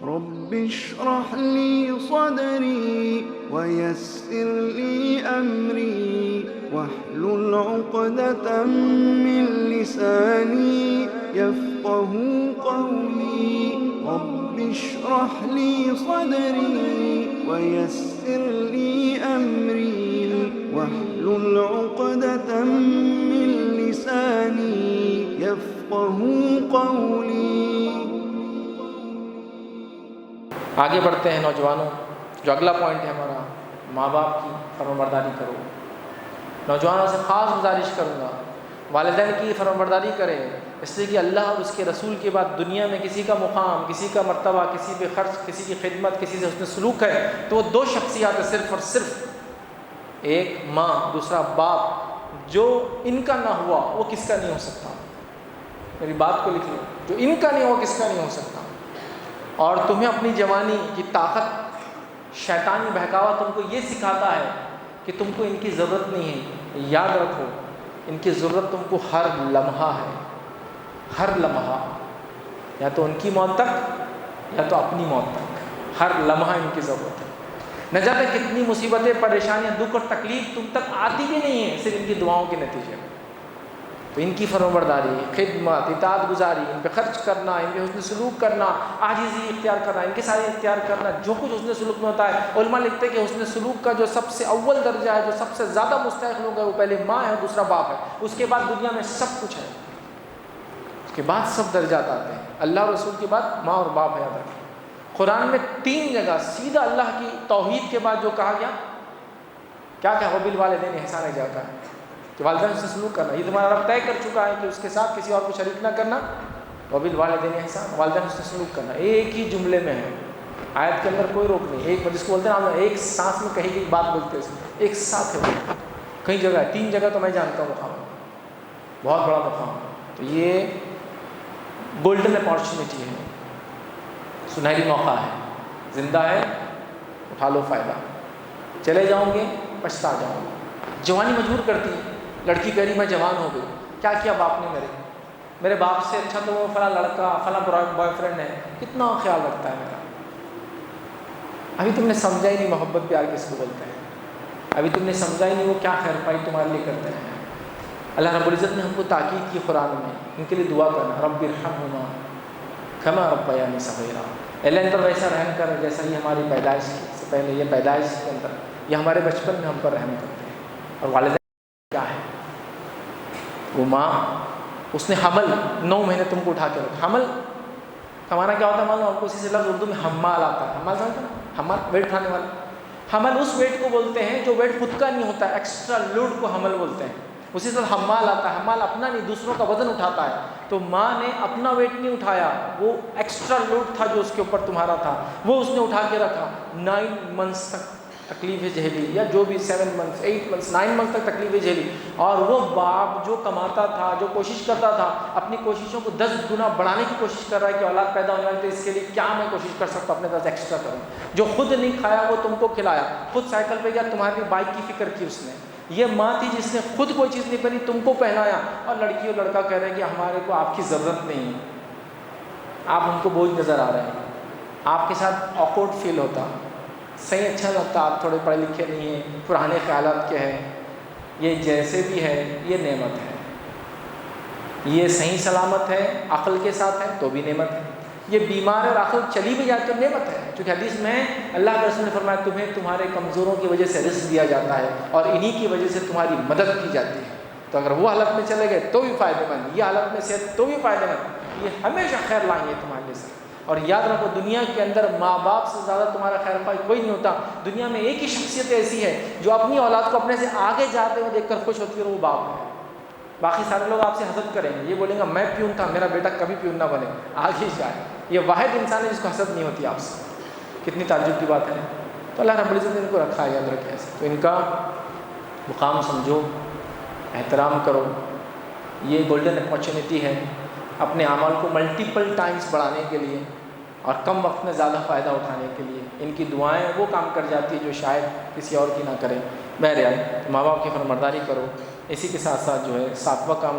رب اشرح لي صدري ويسر لي أمري واحلل عقدة من لساني يفقه قولي رب اشرح لي صدري ويسر لي أمري واحلل عقدة من لساني يفقه قولي. آگے بڑھتے ہیں نوجوانوں. جو اگلا پوائنٹ ہے ہمارا، ماں باپ کی فرمانبرداری کرو. نوجوانوں سے خاص گزارش کروں گا والدین کی فرمانبرداری کریں، اس لیے کہ اللہ اور اس کے رسول کے بعد دنیا میں کسی کا مقام، کسی کا مرتبہ، کسی پہ خرچ، کسی کی خدمت، کسی سے حسن سلوک ہے تو وہ دو شخصیات ہیں صرف اور صرف، ایک ماں، دوسرا باپ. جو ان کا نہ ہوا وہ کس کا نہیں ہو سکتا. میری بات کو لکھ لو، جو ان کا نہیں ہوا کس کا نہیں ہو سکتا. اور تمہیں اپنی جوانی کی طاقت، شیطانی بہکاوا تم کو یہ سکھاتا ہے کہ تم کو ان کی ضرورت نہیں ہے. یاد رکھو ان کی ضرورت تم کو ہر لمحہ ہے، ہر لمحہ، یا تو ان کی موت تک یا تو اپنی موت تک، ہر لمحہ ان کی ضرورت ہے. نہ جانے کتنی مصیبتیں، پریشانیاں، دکھ اور تکلیف تم تک آتی بھی نہیں ہیں صرف ان کی دعاؤں کے نتیجے میں. تو ان کی فرمانبرداری، خدمت، اطاعت گزاری، ان پہ خرچ کرنا، ان پہ حسن سلوک کرنا، عاجزی اختیار کرنا، ان کے ساتھ اختیار کرنا، جو کچھ حسن سلوک میں ہوتا ہے. علماء لکھتے ہیں کہ حسن سلوک کا جو سب سے اول درجہ ہے، جو سب سے زیادہ مستحق لوگ ہے، وہ پہلے ماں ہے، دوسرا باپ ہے، اس کے بعد دنیا میں سب کچھ ہے، اس کے بعد سب درجات آتے ہیں. اللہ اور رسول کے بعد ماں اور باپ ہے. یاد رکھیں قرآن میں 3 جگہ سیدھا اللہ کی توحید کے بعد جو کہا گیا، کیا کہا؟ وبالوالدین احسانا جاتا ہے کہ والدین سے سلوک کرنا. یہ تمہارا رب طے کر چکا ہے کہ اس کے ساتھ کسی اور کو شریک نہ کرنا. وبالوالدین احسان، والدین سے سلوک کرنا ایک ہی جملے میں ہے، آیت کے اندر کوئی روک نہیں. ایک جس کو بولتے ہیں ہم ایک سانس میں کہیں کی بات بولتے ہیں، ایک ساتھ ہے. کئی جگہ ہے، 3 جگہ تو میں جانتا ہوں مقام، بہت بڑا مقام. تو یہ گولڈن اپارچونیٹی ہے، سنہری موقع ہے. زندہ ہے، اٹھا لو فائدہ. چلے جاؤں گے پچھتا جاؤں گے. جوانی مجبور کرتی ہے. لڑکی کہہ رہی میں جوان ہو گئی، کیا کیا باپ نے میرے باپ سے اچھا تو وہ فلاں لڑکا، فلاں بوائے فرینڈ ہے، کتنا خیال رکھتا ہے میرا. ابھی تم نے سمجھا ہی نہیں محبت پیار کس کو بولتے ہیں. ابھی تم نے سمجھا ہی نہیں وہ کیا خیر پائی تمہارے لیے کرتے ہیں. اللہ رب العزت نے ہم کو تاکید کی قرآن میں، ان کے لیے دعا کرنا، رب ارحمہما کما ربیانی صغیرا. اللہ ان پر ویسا رحم کر جیسا یہ ہماری پیدائش سے پہلے، یہ پیدائش کے اندر، یہ ہمارے بچپن میں ہم پر رحم کرتے ہیں. اور والدین کیا ہے؟ وہ ماں، اس نے حمل 9 مہینے تم کو اٹھا کے رکھا. حمل کمانا کیا ہوتا ہے معلوم آپ کو؟ اسی سے لفظ اردو میں حمال آتا ہے. حمال سمجھتے ہیں؟ حمال ویٹ اٹھانے والا. حمل اس ویٹ کو بولتے ہیں جو ویٹ خود کا نہیں ہوتا ہے، ایکسٹرا لوڈ کو حمل بولتے ہیں. اسی سے حمال آتا ہے. حمال اپنا نہیں، دوسروں کا وزن اٹھاتا ہے. تو ماں نے اپنا ویٹ نہیں اٹھایا، وہ ایکسٹرا لوڈ تھا جو اس کے اوپر تمہارا تھا، وہ اس نے اٹھا کے رکھا. 9 منتھس تک تکلیفیں جھیلی، یا جو بھی 7 منتھس 8 منتھس 9 منتھس تک تکلیفیں جھیلی. اور وہ باپ جو کماتا تھا، جو کوشش کرتا تھا، اپنی کوششوں کو 10 گنا بڑھانے کی کوشش کر رہا ہے کہ اولاد پیدا ہونے والی، تو اس کے لیے کیا میں کوشش کر سکتا ہوں اپنے پاس ایکسٹرا کروں. جو خود نہیں کھایا وہ تم کو کھلایا، خود سائیکل پہ گیا، تمہارے لیے بائک کی فکر کی اس نے. یہ ماں تھی جس نے خود کوئی چیز نہیں پہنی، تم کو پہنایا. اور لڑکی اور لڑکا کہہ رہے ہیں کہ ہمارے کو آپ کی ضرورت نہیں ہے، آپ ہم کو بوجھ نظر آ رہے ہیں. آپ کے ساتھ آکورڈ فیل ہوتا، صحیح اچھا لگتا. آپ تھوڑے پڑھے لکھے نہیں ہیں، پرانے خیالات کے ہیں. یہ جیسے بھی ہے یہ نعمت ہے. یہ صحیح سلامت ہے، عقل کے ساتھ ہے تو بھی نعمت ہے. یہ بیمار ہے اور عقل چلی بھی جائے تو نعمت ہے. کیونکہ حدیث میں اللہ کے رسول نے فرمایا تمہیں تمہارے کمزوروں کی وجہ سے رزق دیا جاتا ہے اور انہی کی وجہ سے تمہاری مدد کی جاتی ہے. تو اگر وہ حالت میں چلے گئے تو بھی فائدہ مند، یہ حالت میں صحت تو بھی فائدہ مند. یہ ہمیشہ خیر لائیں گے تمہارے لیے. اور یاد رکھو دنیا کے اندر ماں باپ سے زیادہ تمہارا خیر خواہ کوئی نہیں ہوتا. دنیا میں ایک ہی شخصیت ایسی ہے جو اپنی اولاد کو اپنے سے آگے جاتے ہوئے دیکھ کر خوش ہوتی ہے، اور وہ باپ ہے. باقی سارے لوگ آپ سے حسد کریں گے، یہ بولیں گے میں پیون تھا، میرا بیٹا کبھی پیون نہ بنے، آگے جائے. یہ واحد انسان ہے جس کو حسد نہیں ہوتی آپ سے. کتنی تعجب کی بات ہے. تو اللہ رب العزت نے ان کو رکھا ہے، یاد رکھے ایسے. تو ان کا مقام سمجھو، احترام کرو. یہ گولڈن اپارچونیٹی ہے اپنے اعمال کو ملٹیپل ٹائمز بڑھانے کے لیے اور کم وقت میں زیادہ فائدہ اٹھانے کے لیے. ان کی دعائیں وہ کام کر جاتی ہے جو شاید کسی اور کی نہ کرے. بہرحال ماں باپ کی فرمانبرداری کرو. اسی کے ساتھ ساتھ جو ہے 7واں کام